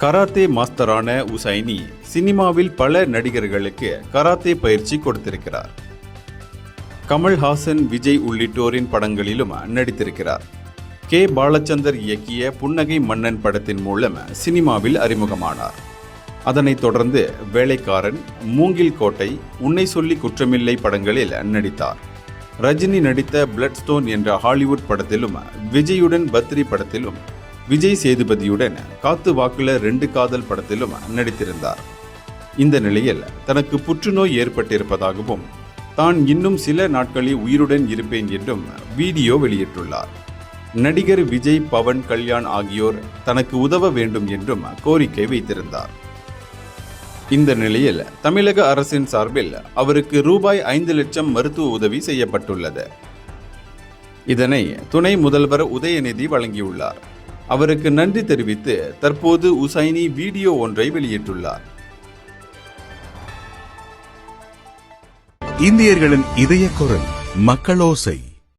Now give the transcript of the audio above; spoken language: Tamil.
கராத்தே மாஸ்டரான உசைனி சினிமாவில் பல நடிகர்களுக்கு கராத்தே பயிற்சி கொடுத்திருக்கிறார். கமல்ஹாசன், விஜய் உள்ளிட்டோரின் படங்களிலும் நடித்திருக்கிறார். கே. பாலச்சந்தர் இயக்கிய புன்னகை மன்னன் படத்தின் மூலம் சினிமாவில் அறிமுகமானார். அதனைத் தொடர்ந்து வேலைக்காரன், மூங்கில் கோட்டை, உன்னை சொல்லி குற்றமில்லை படங்களில் நடித்தார். ரஜினி நடித்த பிளட் ஸ்டோன் என்ற ஹாலிவுட் படத்திலும், விஜயுடன் பத்ரி படத்திலும், விஜய் சேதுபதியுடன் காத்து வாக்குல 2 காதல் படத்திலும் நடித்திருந்தார். இந்த நிலையில் தனக்கு புற்றுநோய் ஏற்பட்டிருப்பதாகவும் தான் இன்னும் சில நாட்களில் உயிருடன் இருப்பேன் என்றும் வீடியோ வெளியிட்டுள்ளார். நடிகர் விஜய், பவன் கல்யாண் ஆகியோர் தனக்கு உதவ வேண்டும் என்றும் கோரிக்கை வைத்திருந்தார். இந்த நிலையில் தமிழக அரசின் சார்பில் அவருக்கு ரூபாய் 5 லட்சம் மருத்துவ உதவி செய்யப்பட்டுள்ளது. இதனை துணை முதல்வர் உதயநிதி வழங்கியுள்ளார். அவருக்கு நன்றி தெரிவித்து தற்போது உசைனி வீடியோ ஒன்றை வெளியிட்டுள்ளார். இந்தியர்களின் இதய குரல் மக்களோசை.